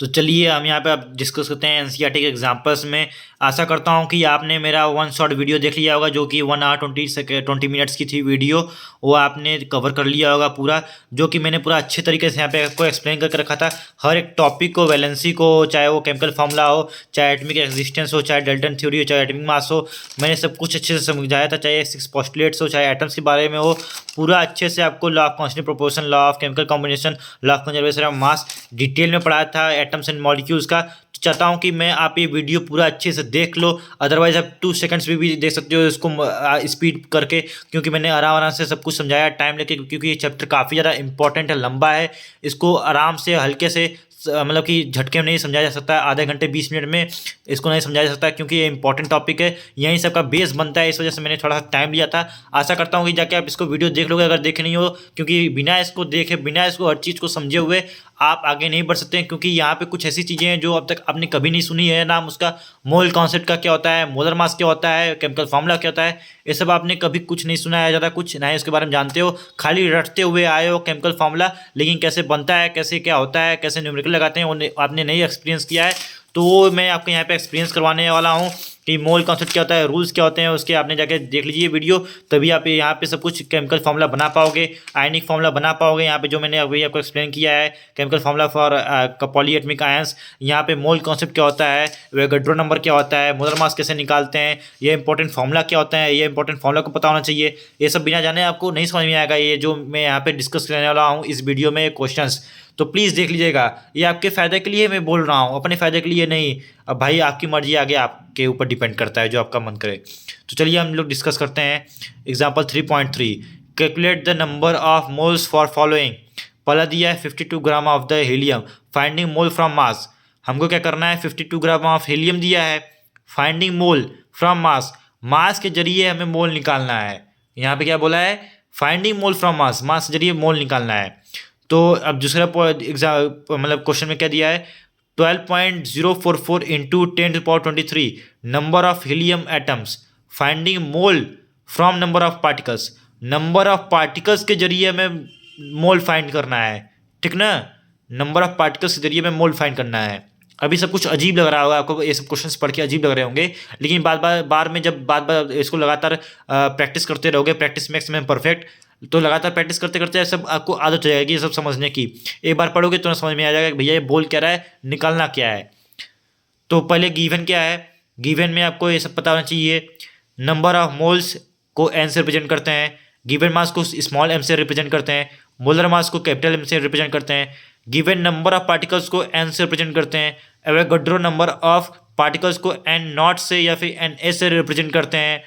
तो चलिए हम यहाँ पे अब डिस्कस करते हैं एनसीईआरटी के एग्जाम्पल्स में। आशा करता हूँ कि आपने मेरा वन शॉट वीडियो देख लिया होगा, जो कि 1 hour 20 मिनट्स की थी वीडियो। वो आपने कवर कर लिया होगा पूरा, जो कि मैंने पूरा अच्छे तरीके से यहाँ पे आपको एक्सप्लेन करके रखा था। हर एक टॉपिक को, वैलेंसी को, चाहे वो केमिकल फार्मूला हो, चाहे एटमिक एक्जिस्टेंस हो, चाहे डाल्टन थ्योरी हो, चाहे एटमिक मास हो, मैंने सब कुछ अच्छे से समझाया था। चाहे 6 पोस्टुलेट्स हो, चाहे एटम्स के बारे में हो, पूरा अच्छे से आपको law of constant proportion, law of chemical combination, law of conservation of mass detail में पढ़ाया था एटम्स एंड मॉलिक्यूल्स का। तो चाहता हूँ कि मैं आप ये वीडियो पूरा अच्छे से देख लो। अदरवाइज आप 2 सेकंड्स में भी देख सकते हो इसको स्पीड करके, क्योंकि मैंने आराम आराम से सब कुछ समझाया टाइम लेके, क्योंकि ये चैप्टर काफ़ी ज़्यादा इंपॉर्टेंट है, लंबा है। इसको आराम से हल्के से मतलब कि झटके में नहीं समझाया जा सकता, आधे घंटे 20 मिनट में इसको नहीं समझाया जा सकता, क्योंकि ये इंपॉर्टेंट टॉपिक है, यहीं सबका बेस बनता है। इस वजह से मैंने थोड़ा सा टाइम लिया था। आशा करता हूँ कि जाके आप इसको वीडियो देख लोगे, अगर देखे नहीं हो, क्योंकि बिना इसको देखे, बिना इसको हर चीज़ को समझे हुए आप आगे नहीं बढ़ सकते हैं। क्योंकि यहाँ पे कुछ ऐसी चीज़ें हैं जो अब तक आपने कभी नहीं सुनी है। नाम उसका मोल कॉन्सेप्ट का क्या होता है, मोलर मास क्या होता है, केमिकल फार्मूला क्या होता है, ये सब आपने कभी कुछ नहीं सुना है, ज़्यादा कुछ ना ही उसके बारे में जानते हो। खाली रटते हुए आए हो केमिकल फार्मूला, लेकिन कैसे बनता है, कैसे क्या होता है, कैसे न्यूमेरिकल लगाते हैं, वो आपने नहीं एक्सपीरियंस किया है। तो वो मैं आपको यहाँ पे एक्सपीरियंस करवाने वाला हूँ कि मोल कॉन्सेप्ट क्या होता है, रूल्स क्या होते हैं उसके। आपने जाके देख लीजिए वीडियो, तभी आप यहाँ पे सब कुछ केमिकल फार्मूला बना पाओगे, आयनिक फार्मूला बना पाओगे। यहाँ पे जो मैंने अभी आपको एक्सप्लेन किया है, केमिकल फार्मूला फॉर पॉलीएटमिक आयंस, यहाँ पे मोल कॉन्सेप्ट क्या होता है, वोगाड्रो नंबर क्या होता है, मोलर मास कैसे निकालते हैं, ये इंपॉर्टेंट फार्मूला क्या होता है, ये इंपॉर्टेंट फार्मूला को पता होना चाहिए। ये सब बिना जाने आपको नहीं समझ में आएगा, ये जो मैं यहाँ पे डिस्कस करने वाला हूँ इस वीडियो में क्वेश्चंस। तो प्लीज़ देख लीजिएगा, ये आपके फ़ायदे के लिए मैं बोल रहा हूँ, अपने फ़ायदे के लिए नहीं। अब भाई आपकी मर्जी आगे आपके ऊपर डिपेंड करता है, जो आपका मन करे। तो चलिए हम लोग डिस्कस करते हैं। Example 3.3, calculate the number of moles for following. पहला दिया है 52 gram of the helium, finding mole from mass. हमको क्या करना है, 52 ग्राम ऑफ हीलियम दिया है, फाइंडिंग मोल फ्रॉम मास, मास के जरिए हमें मोल निकालना है। यहाँ पे क्या बोला है, फाइंडिंग मोल फ्रॉम मास, मास के जरिए मोल निकालना है। तो अब दूसरा मतलब क्वेश्चन में क्या दिया है, 12.044 into 10⁻23 number of helium atoms, finding mole from number of particles. Number of particles के जरिए हमें मोल फाइंड करना है, ठीक ना। नंबर ऑफ पार्टिकल्स के जरिए हमें मोल फाइंड करना है। अभी सब कुछ अजीब लग रहा होगा आपको, ये सब क्वेश्चंस पढ़ के अजीब लग रहे होंगे, लेकिन बार में जब बार इसको लगातार प्रैक्टिस करते रहोगे, प्रैक्टिस मेक्स मैन परफेक्ट, तो लगातार प्रैक्टिस करते करते सब आपको आदत हो जाएगी ये सब समझने की। एक बार पढ़ोगे तो समझ में आ जाएगा कि भैया ये बोल क्या रहा है, निकालना क्या है। तो पहले गिवन क्या है, गिवन में आपको ये सब पता होना चाहिए। नंबर ऑफ मोल्स को एन से रिप्रेजेंट करते हैं, गिवन मास को स्मॉल एम से रिप्रेजेंट करते हैं, मोलर मास को कैपिटल एम से रिप्रेजेंट करते हैं, गिवन नंबर ऑफ पार्टिकल्स को एन से रिप्रेजेंट करते हैं, एवोगाड्रो नंबर ऑफ पार्टिकल्स को एन नॉट से या फिर एन ए से रिप्रेजेंट करते हैं।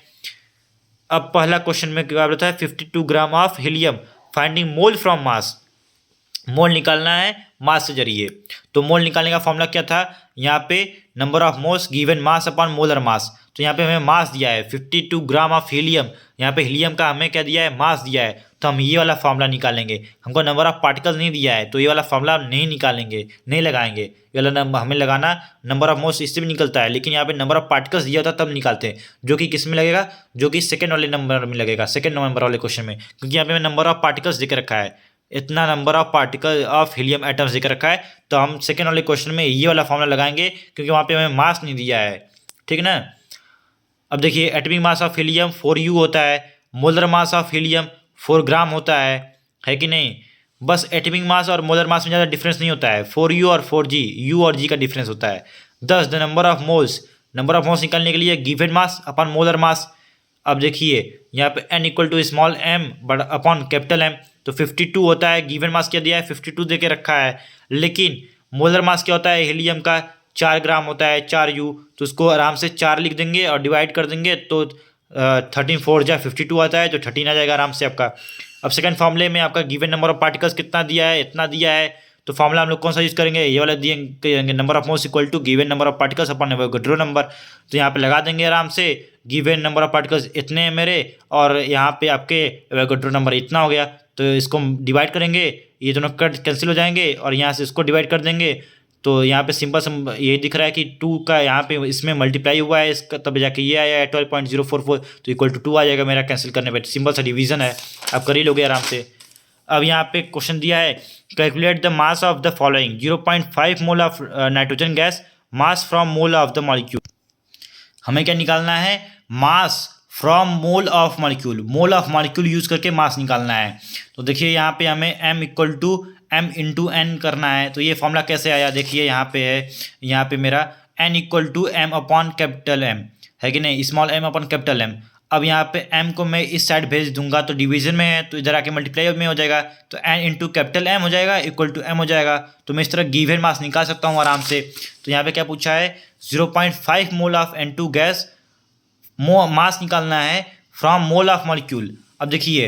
अब पहला क्वेश्चन में क्या बताया है, 52 gram of helium, finding mole from mass, mole निकालना है मास के जरिए। तो मोल निकालने का फॉर्मूला क्या था, यहाँ पे number of moles given mass upon molar मास। तो यहाँ पे हमें मास दिया है 52 ग्राम ऑफ हीलियम, यहाँ पे हीलियम का हमें क्या दिया है, मास दिया है। तो हम ये वाला फार्मूला निकालेंगे। हमको नंबर ऑफ पार्टिकल्स नहीं दिया है, तो ये वाला फार्मूला नहीं निकालेंगे, नहीं लगाएंगे। ये वाला नंबर हमें लगाना, नंबर ऑफ मोल्स इससे भी निकलता है, लेकिन यहाँ पे नंबर ऑफ पार्टिकल्स दिया होता है तब निकालते हैं, जो कि किस में लगेगा, जो कि सेकंड वाले नंबर में लगेगा, सेकंड नंबर वाले क्वेश्चन में, क्योंकि यहाँ पे नंबर ऑफ पार्टिकल्स देकर रखा है, इतना number of particle of helium atoms देकर रखा है। तो हम सेकेंड वाले क्वेश्चन में ये वाला फॉर्मूला लगाएंगे, क्योंकि वहाँ पे हमें मास नहीं दिया है, ठीक ना। अब देखिए, atomic mass of helium 4U होता है, मोलर मास ऑफ हीलियम 4 ग्राम होता है कि नहीं। बस एटॉमिक मास और मोलर मास में ज़्यादा डिफरेंस नहीं होता है, 4U और 4G, U और G का डिफरेंस होता है। 10 द नंबर ऑफ मोल्स निकालने के लिए given mass upon molar mass. अब देखिए यहाँ पे n equal to small m but upon capital M, तो 52 होता है। गिवन मास क्या दिया है, 52 दे के रखा है, लेकिन मोलर मास क्या होता है हीलियम का, 4 ग्राम होता है, 4U। तो उसको आराम से 4 लिख देंगे और डिवाइड कर देंगे, तो 13 4 जा 52 आता है, तो 13 आ जाएगा आराम से आपका। अब सेकंड फॉर्मूले में आपका गिवन नंबर ऑफ पार्टिकल्स कितना दिया है, इतना दिया है, तो फॉर्मूला हम लोग कौन सा यूज़ करेंगे, ये वाला दिएंगे, number of moles equal to given number of particles upon Avogadro number. तो यहाँ पे लगा देंगे आराम से, गिवन नंबर ऑफ पार्टिकल्स इतने हैं मेरे, और यहाँ पे आपके एवोगाड्रो नंबर इतना हो गया। तो इसको डिवाइड करेंगे, ये दोनों कट कैंसिल हो जाएंगे, और यहाँ से इसको डिवाइड कर देंगे। तो यहाँ पे सिंपल ये दिख रहा है कि 2 का यहाँ पे इसमें मल्टीप्लाई हुआ है इसका, तब जाके ये आया है 12.044, तो इक्वल टू 2 आ जाएगा मेरा कैंसिल करने पे। सिंपल सा डिवीजन है, आप कर ही लोगे आराम से। अब यहाँ पे क्वेश्चन दिया है calculate the mass of the following 0.5 mole of nitrogen gas mass from mole of the molecule. हमें क्या निकालना है? Mass from mole of molecule, mole of molecule use करके मास निकालना है। तो देखिए यहाँ पे हमें m equal to M into N करना है। तो ये फॉर्मूला कैसे आया? देखिए यहाँ पे है, यहाँ पे मेरा n equal to M upon capital M है कि नहीं, small m upon capital M. अब यहाँ पे m को मैं इस साइड भेज दूंगा तो डिवीजन में है, तो इधर आके मल्टीप्लाई में हो जाएगा, तो n इंटू कैपिटल एम हो जाएगा इक्वल टू m हो जाएगा। तो मैं इस तरह गिवन मास निकाल सकता हूँ आराम से। तो यहाँ पे क्या पूछा है? 0.5 मोल ऑफ N2 गैस मास निकालना है फ्रॉम मोल ऑफ मॉलिक्यूल। अब देखिए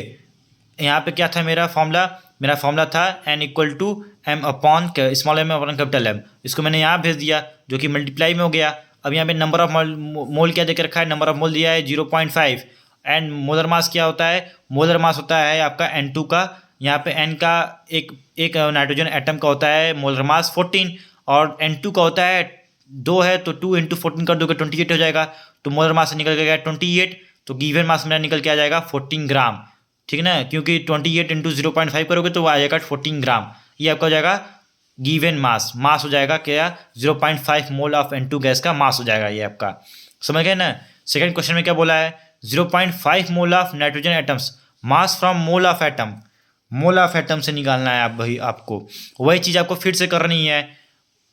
यहाँ पे क्या था मेरा फॉर्मूला था n equal to M upon small m upon capital M। इसको मैंने यहाँ भेज दिया जो कि मल्टीप्लाई में हो गया। अब यहाँ पे नंबर ऑफ मोल क्या देकर रखा है? नंबर ऑफ मोल दिया है 0.5 एंड मोलर मास क्या होता है? मोलर मास होता है आपका N2 का। यहाँ पे N का एक नाइट्रोजन एटम का होता है मोलर मास 14 और N2 का होता है 2 है, तो 2 इंटू 14 कर दोगे 28 हो जाएगा। तो मोलर मास निकल के गया 28, तो गिवन मास मेरा निकल के आ जाएगा 14 ग्राम। ठीक है ना, क्योंकि 28 इंटू 0.5 करोगे तो वो आ जाएगा 14 ग्राम। ये आपका हो जाएगा गिवन मास हो जाएगा क्या? 0.5 मोल ऑफ N2 गैस का मास हो जाएगा ये आपका। समझ गए ना? सेकंड क्वेश्चन में क्या बोला है? 0.5 mole of nitrogen atoms mass from mole of atom. Mole of atom से निकालना है आप भाई, आपको वही चीज़ आपको फिर से करनी है।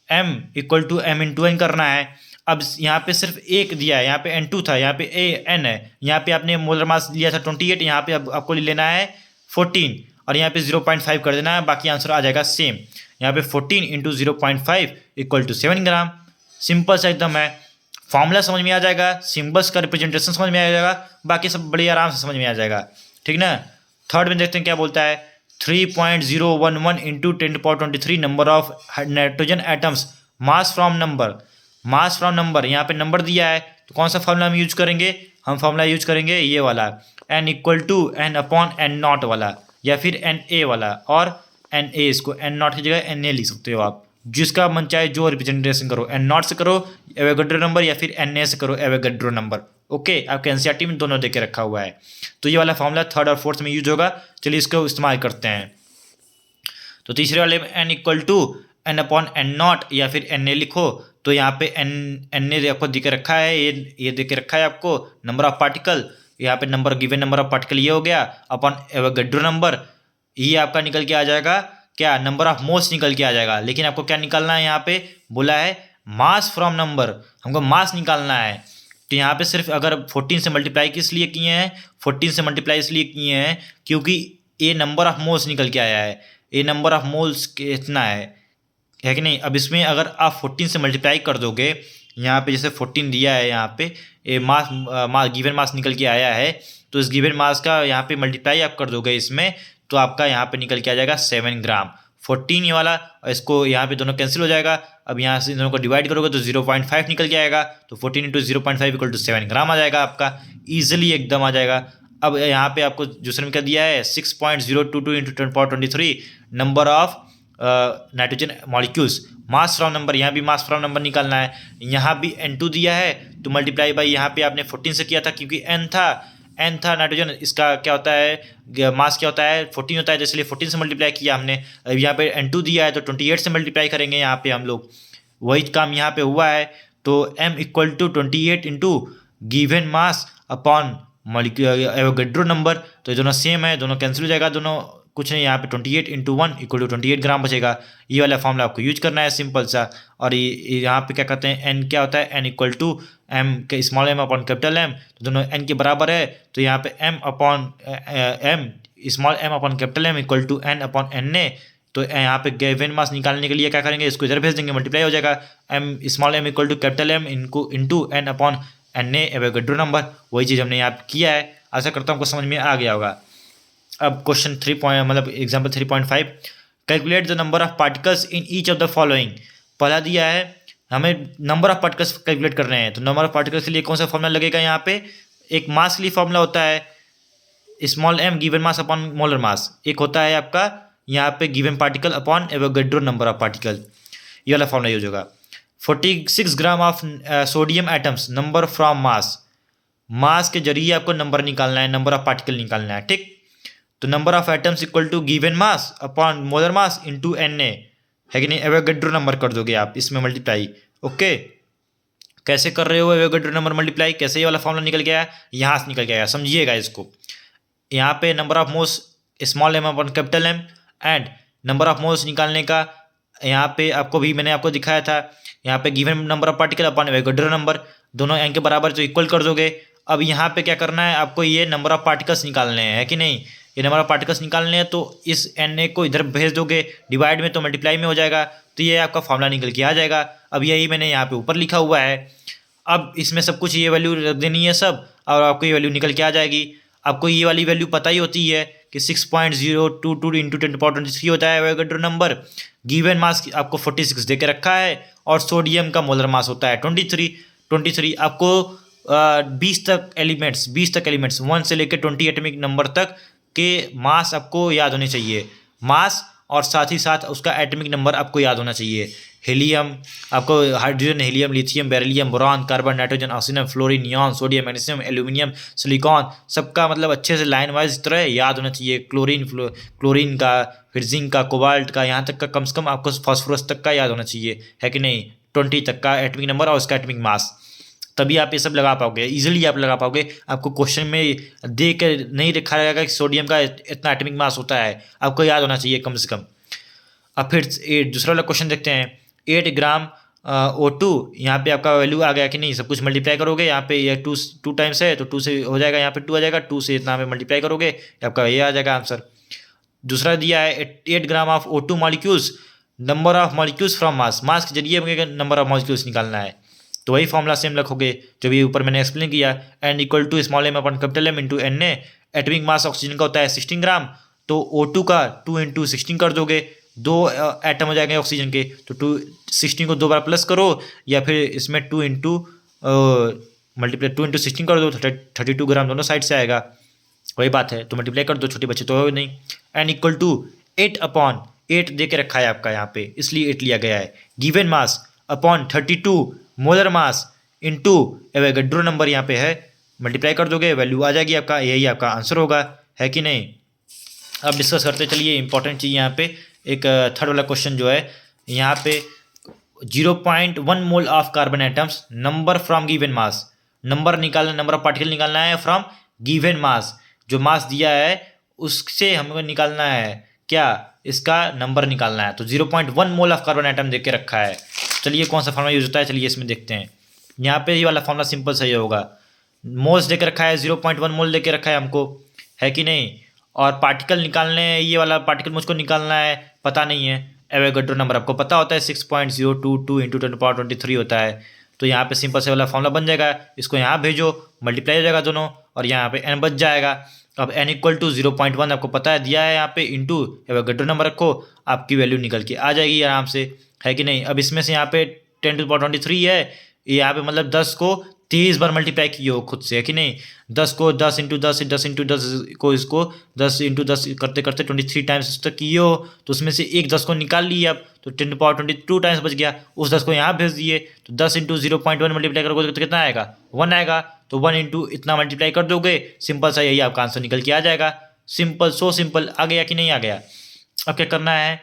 m equal to M into N करना है। अब यहाँ पे सिर्फ एक दिया है, यहाँ पे N2 था, यहाँ पे n है, यहाँ पे आपने मोलर मास लिया था 28, यहाँ पे अब आपको लेना है 14 और यहाँ पे 0.5 कर देना है, बाकी आंसर आ जाएगा सेम। यहाँ पे 14 into 0.5 equal to 7 gram. Simple सा एकदम है, फॉर्मूला समझ में आ जाएगा, सिम्बल्स का रिप्रेजेंटेशन समझ में आ जाएगा, बाकी सब बड़ी आराम से समझ में आ जाएगा। ठीक ना? थर्ड में देखते हैं क्या बोलता है। 3.011 into 10⁻23 number of nitrogen atoms mass from number. यहाँ पे नंबर दिया है तो कौन सा फॉर्मूला हम यूज करेंगे? हम फॉर्मूला यूज करेंगे ये वाला, n equal to N upon N naught वाला, या फिर एन ए वाला, और एन ए इसको एन नॉट की जगह एन ए लिख सकते हो आप, जिसका मन चाहे जो रिप्रेजेंटेशन करो, एन नॉट से करो एवोगैड्रो नंबर या फिर एन ए से करो एवोगैड्रो नंबर। ओके, आपके एनसीईआरटी में दोनों देके रखा हुआ है। तो ये वाला फॉर्मूला थर्ड और फोर्थ में यूज होगा। चलिए इसको इस्तेमाल करते हैं। तो तीसरे वाले में n equal to N upon N naught या फिर एन ए लिखो। तो यहाँ पे एन ए आपको दिखे रखा है, ये देके रखा है आपको नंबर ऑफ पार्टिकल। यहाँ पे गिवन नंबर ऑफ पार्टिकल ये हो गया अपॉन एवोगैड्रो नंबर, ये आपका निकल के आ जाएगा क्या? नंबर ऑफ मोल्स निकल के आ जाएगा। लेकिन आपको क्या निकालना है? यहाँ पे बोला है मास फ्रॉम नंबर, हमको मास निकालना है। तो यहाँ पे सिर्फ अगर 14 से मल्टीप्लाई किस लिए किए हैं? 14 से मल्टीप्लाई इसलिए किए हैं क्योंकि ये नंबर ऑफ मोल्स निकल के आया है, ये नंबर ऑफ मोल्स कितना है कि नहीं। अब इसमें अगर आप 14 से मल्टीप्लाई कर दोगे, यहाँ पे जैसे 14 दिया है, यहाँ पे ये गिवन मास निकल के आया है, तो इस गिवन मास का यहाँ पे मल्टीप्लाई आप कर दोगे इसमें, तो आपका यहाँ पे निकल के आ जाएगा 7 ग्राम। 14 ये वाला, और इसको यहाँ पे दोनों कैंसिल हो जाएगा। अब यहाँ से इन दोनों को डिवाइड करोगे तो 0.5 निकल के आएगा, तो 14 इंटू 0.5 इक्वल टू 7 ग्राम आ जाएगा आपका, ईजिली एकदम आ जाएगा। अब यहाँ पे आपको दूसरे में क्या दिया है? 6.022 into 10⁻23 number of nitrogen molecules mass from number. यहाँ भी मास फ्रॉम नंबर निकालना है। यहाँ भी N2 दिया है तो मल्टीप्लाई बाई यहाँ पे आपने 14 से किया था क्योंकि n था नाइट्रोजन, इसका क्या होता है मास क्या होता है? 14 होता है, तो इसलिए 14 से मल्टीप्लाई किया हमने। अब यहाँ पे N2 दिया है तो 28 से मल्टीप्लाई करेंगे यहाँ पे हम लोग, वही काम यहाँ पे हुआ है। तो m equal to 28 into given mass upon molecule Avogadro number, तो ये दोनों सेम है, दोनों कैंसिल हो जाएगा, दोनों कुछ नहीं। यहाँ पे 28 इंटू 1 इक्वल टू 28 ग्राम बचेगा। ये वाला फॉर्मूला आपको यूज करना है, सिंपल सा। और ये यहाँ पे क्या कहते हैं? n क्या होता है? n इक्वल टू m के small m upon capital M, तो दोनों n के बराबर है, तो यहाँ पे m upon m small m upon capital M equal to n upon n A. तो यहाँ पे गिवन मास निकालने के लिए क्या करेंगे? इसको इधर भेज देंगे, मल्टीप्लाई हो जाएगा, m small m equal to capital M into n upon n A Avogadro number. वही चीज़ हमने यहाँ किया है। आशा करता हूँ आपको समझ में आ गया होगा। अब क्वेश्चन 3 मतलब example 3.5, calculate the number of particles in each of the following. पहला दिया है हमें नंबर ऑफ पार्टिकल्स कैलकुलेट करने हैं, तो नंबर ऑफ पार्टिकल्स के लिए कौन सा फॉर्मूला लगेगा? यहाँ पे एक मास के लिए फॉर्मूला होता है small m given mass upon molar mass, एक होता है आपका यहाँ पे given particle upon Avogadro number of particle, ये वाला फॉर्मूला यूज होगा। 46 gram of sodium atoms number from mass के जरिए आपको नंबर निकालना है, नंबर ऑफ पार्टिकल निकालना है। ठीक, तो number of atoms equal to given mass upon molar mass into Na, है कि नहीं। एवोगैड्रो नंबर कर दोगे आप इसमें मल्टीप्लाई। ओके, कैसे कर रहे हो एवोगैड्रो नंबर मल्टीप्लाई, कैसे ये वाला फॉर्मूला निकल गया, यहाँ से निकल गया, समझिएगा इसको। यहाँ पे number of moles small M upon capital M and number of moles निकालने का यहाँ पे आपको भी मैंने आपको दिखाया था, यहाँ पे given number of particle upon Avogadro number, दोनों एन के बराबर तो इक्वल कर दोगे। अब यहाँ पे क्या करना है आपको, ये नंबर ऑफ पार्टिकल्स निकालने हैं, है कि नहीं। ये नंबर ऑफ पार्टिकल्स निकालने हैं तो इस एन ए को इधर भेज दोगे, डिवाइड में तो मल्टीप्लाई में हो जाएगा, तो ये आपका फॉर्मूला निकल के आ जाएगा। अब यही मैंने यहाँ पे ऊपर लिखा हुआ है। अब इसमें सब कुछ ये वैल्यू रख देनी है सब, और आपको ये वैल्यू निकल के आ जाएगी। आपको ये वाली वैल्यू पता ही होती है कि 6.022 इंटू 10⁻³ होता है एवोगैड्रो नंबर। गिवन मास आपको 46 दे के रखा है, और सोडियम का मोलर मास होता है 23। आपको 20 तक एलिमेंट्स 1 से लेकर 20 एटॉमिक नंबर तक के मास आपको याद होने चाहिए। मास और साथ ही साथ उसका एटॉमिक नंबर आपको याद होना चाहिए। हीलियम आपको hydrogen, helium, lithium, beryllium, boron, carbon, nitrogen, oxygen, fluorine, neon, sodium, magnesium, aluminium, silicon, सबका मतलब अच्छे से लाइन वाइज तरह याद होना चाहिए। क्लोरीन का, फिर जिंक का, कोबाल्ट का, यहाँ तक का कम से कम आपको फास्फोरस तक का याद होना चाहिए, है कि नहीं। 20 तक का एटॉमिक नंबर और उसका एटॉमिक मास, तभी आप ये सब लगा पाओगे, इजीली आप लगा पाओगे। आपको क्वेश्चन में दे कर नहीं लिखा रहेगा कि सोडियम का इतना एटॉमिक मास होता है, आपको याद होना चाहिए कम से कम। अब फिर दूसरा वाला क्वेश्चन देखते हैं। 8 ग्राम O2, यहाँ पे आपका वैल्यू आ गया कि नहीं, सब कुछ मल्टीप्लाई करोगे, यहाँ पे ये 2 टाइम्स है तो 2 से हो जाएगा, यहाँ पे 2 आ जाएगा, 2 से इतना में मल्टीप्लाई करोगे, आपका ये आ जाएगा आंसर। दूसरा दिया है 8 gram of O2 molecules, number of molecules from mass के जरिए नंबर ऑफ मॉलिक्यूल्स निकालना है, तो वही फॉर्मूला सेम रखोगे जो भी ऊपर मैंने एक्सप्लेन किया। N equal to small M upon capital M into Na। Atomic mass oxygen का होता है 16 ग्राम, तो O2 का 2 इंटू 16 कर दोगे, 2 एटम हो जाएंगे ऑक्सीजन के, तो 16 को 2 बार प्लस करो, या फिर इसमें 2 इंटू मल्टीप्लाई 2 इंटू 16 कर दो, 32 ग्राम दोनों साइड से आएगा, वही बात है, तो मल्टीप्लाई कर दो, छोटे बच्चे तो हो नहीं। एन इक्वल टू 8/8 दे के रखा है आपका यहाँ पे, इसलिए 8 लिया गया है। Given mass upon 32 molar mass into Avogadro number यहाँ पे है, मल्टीप्लाई कर दोगे, वैल्यू आ जाएगी आपका, यही आपका आंसर होगा, है कि नहीं। अब डिस्कस करते चलिए इंपॉर्टेंट चीज़ यहाँ पे, एक थर्ड वाला क्वेश्चन जो है यहाँ पे 0.1 मोल of carbon atoms, number from given mass, number निकालना, नंबर ऑफ पार्टिकल निकालना है फ्रॉम गिवन मास, जो मास दिया है उससे हमको निकालना है क्या, इसका नंबर निकालना है। तो 0.1 मोल ऑफ कार्बन एटम दे के रखा है। चलिए कौन सा फॉर्मूला यूज होता है, चलिए इसमें देखते हैं। यहाँ पे ये वाला फॉर्मूला सिंपल सही होगा, मोल्स दे के रखा है, 0.1 मोल दे के रखा है हमको, है कि नहीं। और पार्टिकल निकालने, ये वाला पार्टिकल मुझको निकालना है, पता नहीं है। एवोगैड्रो नंबर आपको पता होता है 6.022 इंटू 10⁻23 होता है, तो यहाँ पे सिंपल से वाला फॉर्मूला बन जाएगा, इसको यहाँ भेजो, मल्टीप्लाई हो जाएगा दोनों, और यहाँ पे n बच जाएगा। अब n इक्वल टू 0.1 आपको पता है दिया है यहाँ पे, इंटू एवोगैड्रो नंबर रखो, आपकी वैल्यू निकल के आ जाएगी आराम से, है कि नहीं। अब इसमें से यहाँ पे 10⁻23 है, यहाँ पे मतलब 10 को 23 बार मल्टीप्लाई किए हो खुद से, है कि नहीं। 10 को 10 इंटू 10 इंटू 10 को इसको 10 इंटू 10 करते करते 23 टाइम्स तक किए हो, तो उसमें से एक 10 को निकाल लिए, अब तो 10⁻22 टाइम्स बच गया, उस 10 को यहाँ भेज दिए, तो 10 इंटू 0.1 मल्टीप्लाई करोगे तो कितना आएगा, 1 आएगा, तो 1 इंटू इतना मल्टीप्लाई कर दोगे, सिंपल सा यही आपका आंसर निकल के आ जाएगा। सिंपल, सो सिंपल, आ गया कि नहीं आ गया। अब क्या करना है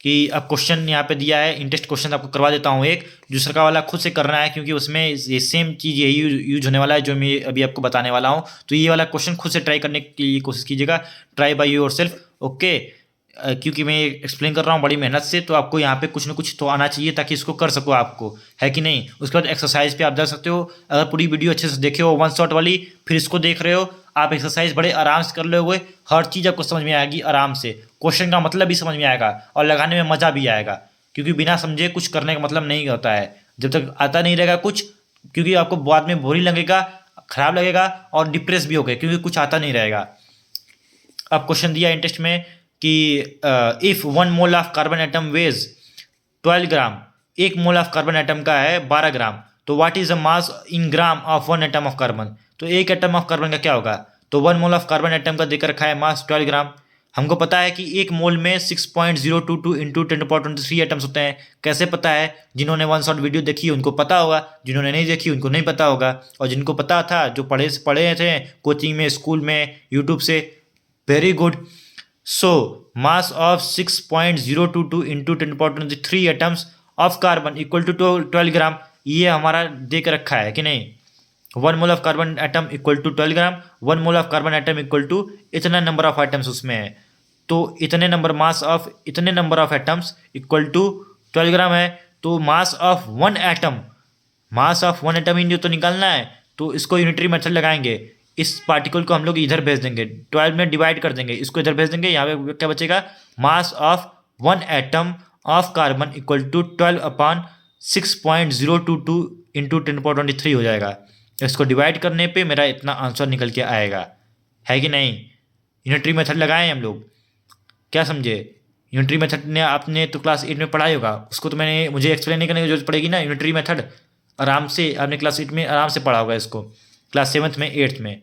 कि अब क्वेश्चन यहाँ पे दिया है, इंटरेस्ट क्वेश्चन आपको करवा देता हूँ एक, दूसरा वाला खुद से करना है, क्योंकि उसमें ये सेम चीज़ यही यूज होने वाला है जो मैं अभी आपको बताने वाला हूँ। तो ये वाला क्वेश्चन खुद से ट्राई करने के लिए कोशिश कीजिएगा, ट्राई बाय योरसेल्फ, ओके। क्योंकि मैं एक्सप्लेन कर रहा हूँ बड़ी मेहनत से, तो आपको यहाँ पे कुछ ना कुछ तो आना चाहिए ताकि इसको कर सको आपको, है कि नहीं। उसके बाद एक्सरसाइज पे आप जा सकते हो, अगर पूरी वीडियो अच्छे से देखे हो 1 शॉट वाली, फिर इसको देख रहे हो आप, एक्सरसाइज बड़े आराम से कर लोगे, हर चीज़ आपको समझ में आएगी आराम से, क्वेश्चन का मतलब भी समझ में आएगा और लगाने में मज़ा भी आएगा, क्योंकि बिना समझे कुछ करने का मतलब नहीं होता है जब तक आता नहीं रहेगा कुछ, क्योंकि आपको बाद में बोरिंग लगेगा, खराब लगेगा और डिप्रेस भी होगा, क्योंकि कुछ आता नहीं रहेगा। अब क्वेश्चन दिया इंटरेस्ट में कि if 1 mole of carbon atom weighs 12 gram, 1 mole of carbon atom का है 12 ग्राम, तो what is the mass in gram of 1 atom of carbon, तो एक एटम ऑफ कार्बन का क्या होगा। तो 1 मोल ऑफ कार्बन एटम का देकर रखा है मास 12 ग्राम, हमको पता है कि एक मोल में 6.022 इंटू 10⁻23 एटम्स होते हैं। कैसे पता है, जिन्होंने 1 शॉट वीडियो देखी उनको पता होगा, जिन्होंने नहीं देखी उनको नहीं पता होगा, और जिनको पता था, जो पढ़े थे कोचिंग में, स्कूल में, यूट्यूब से, very good. So mass of 6.022 into 10^3 atoms of carbon equal to 12 gram. ये हमारा दे के रखा है कि नहीं। 1 mole of carbon atom equal to 12 gram, 1 mole of carbon atom equal to इतना नंबर ऑफ एटम्स उसमें है। तो इतने नंबर मास ऑफ इतने number of atoms equal to 12 gram है। तो mass of one atom, mass of one atom in तो निकालना है, तो इसको यूनिटरी मेथड लगाएंगे। इस पार्टिकल को हम लोग इधर भेज देंगे, 12 में डिवाइड कर देंगे, इसको इधर भेज देंगे। यहाँ पे क्या बचेगा, mass of one atom of carbon equal to 12/6.022 into 10^23 हो जाएगा। इसको डिवाइड करने पे मेरा इतना आंसर निकल के आएगा, है कि नहीं। यूनिटरी मेथड लगाएं हम लोग, क्या समझे। यूनिटरी मेथड ने आपने तो क्लास 8 में पढ़ाई होगा, उसको तो मुझे एक्सप्लेन नहीं करने की जरूरत पड़ेगी ना। यूनिटरी मेथड आराम से आपने क्लास 8 में आराम से पढ़ा होगा इसको, क्लास 7th में 8th में।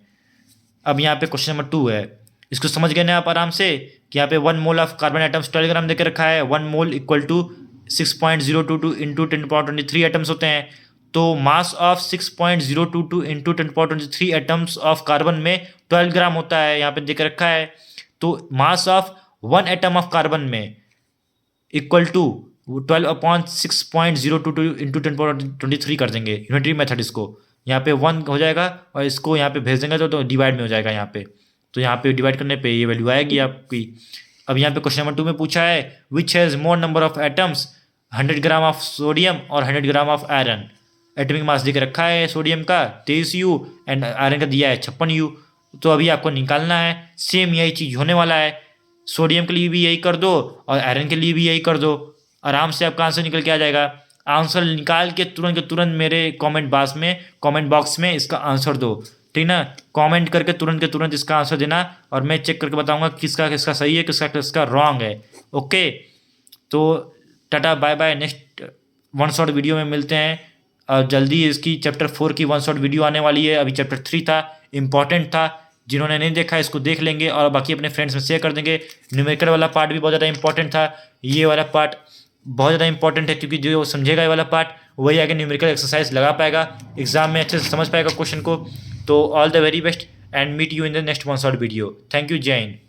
अब यहाँ पे क्वेश्चन नंबर 2 है, इसको समझ गए ना आप आराम से कि यहाँ पे 1 mole of carbon atoms 12 gram देकर रखा है। 1 mole equal to 6.022 into 10^23 atoms होते हैं। तो mass of 6.022 into 10^23 atoms of carbon में 12 ग्राम होता है, यहाँ पे देकर रखा है। तो mass of one atom of carbon में इक्वल टू 12/6.022 इंटू 10^23 कर देंगे यूनिटरी मेथड। इसको यहाँ पे 1 हो जाएगा और इसको यहाँ पे भेज देंगे तो डिवाइड में हो जाएगा यहाँ पे। तो यहाँ पे डिवाइड करने पे ये वैल्यू आएगी आपकी। अब यहाँ पे क्वेश्चन नंबर 2 में पूछा है which has more number of atoms, 100 gram of sodium और 100 gram of iron. Atomic mass दिख रखा है सोडियम का 23 U एंड आयरन का दिया है 56 U। तो अभी आपको निकालना है, सेम यही चीज़ होने वाला है। सोडियम के लिए भी यही कर दो और आयरन के लिए भी यही कर दो, आराम से आपका आंसर निकल के आ जाएगा। आंसर निकाल के तुरंत मेरे कमेंट बॉक्स में इसका आंसर दो, ठीक ना। कमेंट करके तुरंत के तुरंत इसका आंसर देना और मैं चेक करके बताऊंगा किसका किसका सही है, किसका किसका रॉन्ग है। ओके, तो टाटा bye bye. Next one shot video में मिलते हैं और जल्दी इसकी चैप्टर 4 की वन शॉट वीडियो आने वाली है। अभी चैप्टर 3 था, इंपॉर्टेंट था, जिन्होंने नहीं देखा इसको देख लेंगे और बाकी अपने फ्रेंड्स में शेयर कर देंगे। न्यूमेरिकल वाला पार्ट भी बहुत ज़्यादा इंपॉर्टेंट था, ये वाला पार्ट बहुत ज़्यादा इंपॉर्टेंट है क्योंकि जो समझेगा ये वाला पार्ट वही आगे न्यूमेरिकल एक्सरसाइज लगा पाएगा, एग्जाम में अच्छे से समझ पाएगा क्वेश्चन को। तो all the very best and meet you in the next one shot video. Thank you, Jai Hind.